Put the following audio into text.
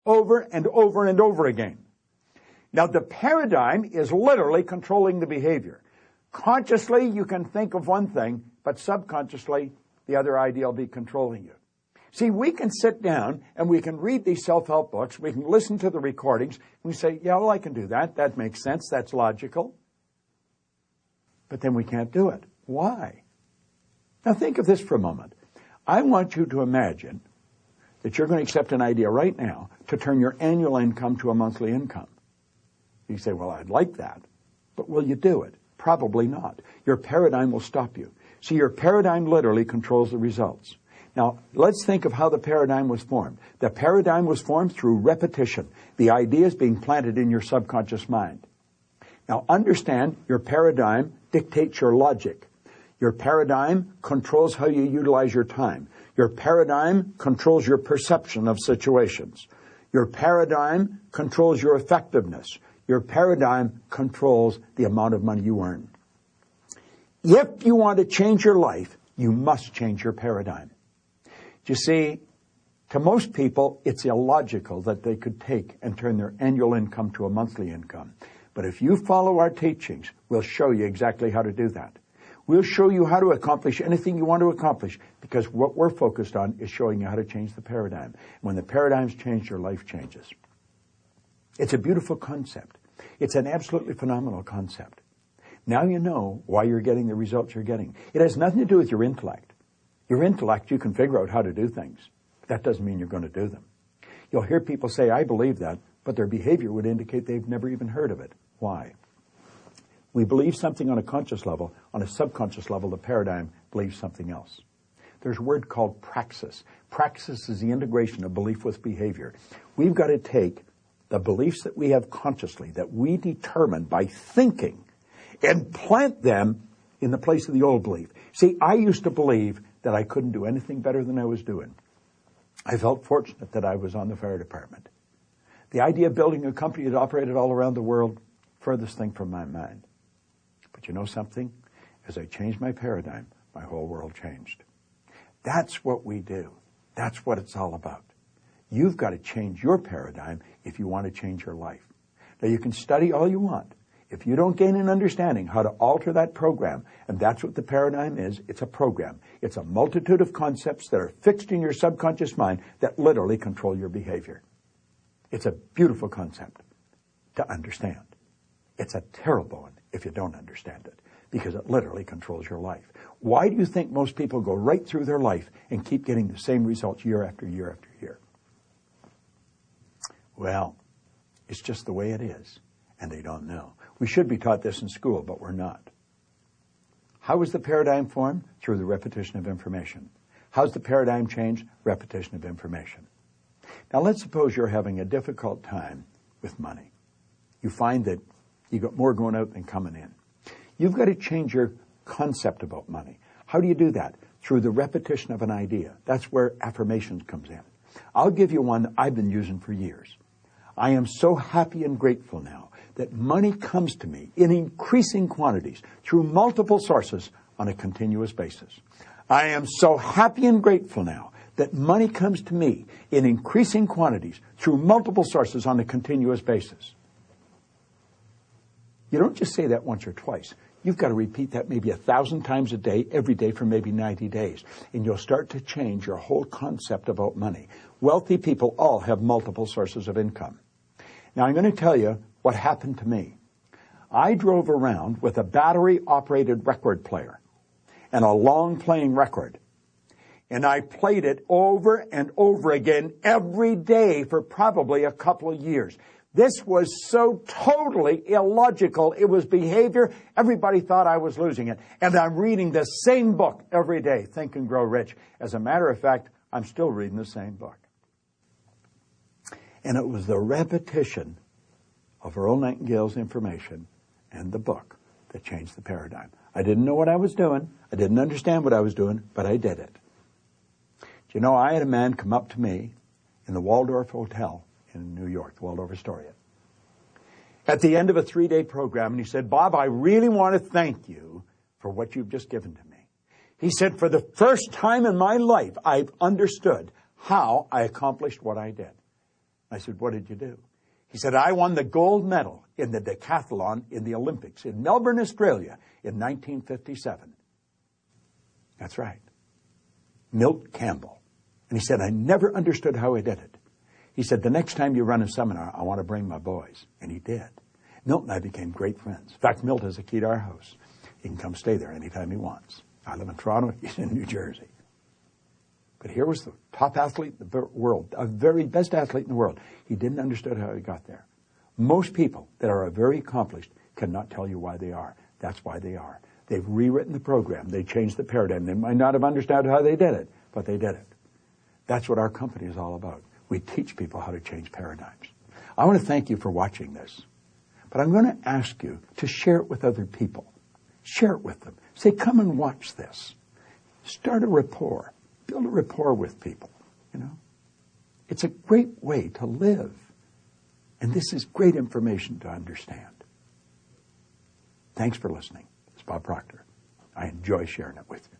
over and over and over again. Now, the paradigm is literally controlling the behavior. Consciously, you can think of one thing, but subconsciously, the other idea will be controlling you. See, we can sit down and we can read these self-help books, we can listen to the recordings, and we say, yeah, well, I can do that. That makes sense. That's logical. But then we can't do it. Why? Now, think of this for a moment. I want you to imagine that you're going to accept an idea right now to turn your annual income to a monthly income. You say, well, I'd like that, but will you do it? Probably not. Your paradigm will stop you. See, your paradigm literally controls the results. Now, let's think of how the paradigm was formed. The paradigm was formed through repetition. The idea is being planted in your subconscious mind. Now, understand your paradigm dictates your logic. Your paradigm controls how you utilize your time. Your paradigm controls your perception of situations. Your paradigm controls your effectiveness. Your paradigm controls the amount of money you earn. If you want to change your life, you must change your paradigm. You see, to most people, it's illogical that they could take and turn their annual income to a monthly income. But if you follow our teachings, we'll show you exactly how to do that. We'll show you how to accomplish anything you want to accomplish, because what we're focused on is showing you how to change the paradigm. When the paradigm's changed, your life changes. It's a beautiful concept. It's an absolutely phenomenal concept. Now you know why you're getting the results you're getting. It has nothing to do with your intellect. Your intellect, you can figure out how to do things. That doesn't mean you're going to do them. You'll hear people say, I believe that, but their behavior would indicate they've never even heard of it. Why? We believe something on a conscious level. On a subconscious level, the paradigm believes something else. There's a word called praxis. Praxis is the integration of belief with behavior. We've got to take the beliefs that we have consciously, that we determine by thinking, and plant them in the place of the old belief. See, I used to believe that I couldn't do anything better than I was doing. I felt fortunate that I was on the fire department. The idea of building a company that operated all around the world, furthest thing from my mind. But you know something? As I changed my paradigm, my whole world changed. That's what we do. That's what it's all about. You've got to change your paradigm if you want to change your life. Now, you can study all you want. If you don't gain an understanding how to alter that program, and that's what the paradigm is, it's a program. It's a multitude of concepts that are fixed in your subconscious mind that literally control your behavior. It's a beautiful concept to understand. It's a terrible one if you don't understand it, because it literally controls your life. Why do you think most people go right through their life and keep getting the same results year after year after year? Well, it's just the way it is, and they don't know. We should be taught this in school, but we're not. How is the paradigm formed? Through the repetition of information. How's the paradigm changed? Repetition of information. Now, let's suppose you're having a difficult time with money. You find that you got more going out than coming in. You've got to change your concept about money. How do you do that? Through the repetition of an idea. That's where affirmations comes in. I'll give you one I've been using for years. I am so happy and grateful now that money comes to me in increasing quantities through multiple sources on a continuous basis. I am so happy and grateful now that money comes to me in increasing quantities through multiple sources on a continuous basis. You don't just say that once or twice. You've got to repeat that maybe 1,000 times a day, every day for maybe 90 days. And you'll start to change your whole concept about money. Wealthy people all have multiple sources of income. Now, I'm going to tell you what happened to me. I drove around with a battery-operated record player and a long-playing record. And I played it over and over again every day for probably a couple of years. This was so totally illogical. It was behavior. Everybody thought I was losing it. And I'm reading the same book every day, Think and Grow Rich. As a matter of fact, I'm still reading the same book. And it was the repetition of Earl Nightingale's information and the book that changed the paradigm. I didn't know what I was doing. I didn't understand what I was doing, but I did it. Do you know, I had a man come up to me in the Waldorf Hotel in New York, the Waldorf Astoria, at the end of a 3-day program, and he said, Bob, I really want to thank you for what you've just given to me. He said, for the first time in my life, I've understood how I accomplished what I did. I said, what did you do? He said, I won the gold medal in the decathlon in the Olympics in Melbourne, Australia in 1957. That's right. Milt Campbell. And he said, I never understood how he did it. He said, the next time you run a seminar, I want to bring my boys. And he did. Milt and I became great friends. In fact, Milt has a key to our house. He can come stay there anytime he wants. I live in Toronto. He's in New Jersey. But here was the top athlete in the world, a very best athlete in the world. He didn't understand how he got there. Most people that are very accomplished cannot tell you why they are. That's why they are. They've rewritten the program. They changed the paradigm. They might not have understood how they did it, but they did it. That's what our company is all about. We teach people how to change paradigms. I want to thank you for watching this. But I'm going to ask you to share it with other people. Share it with them. Say, come and watch this. Start a rapport. Build a rapport with people, you know. It's a great way to live. And this is great information to understand. Thanks for listening. It's Bob Proctor. I enjoy sharing it with you.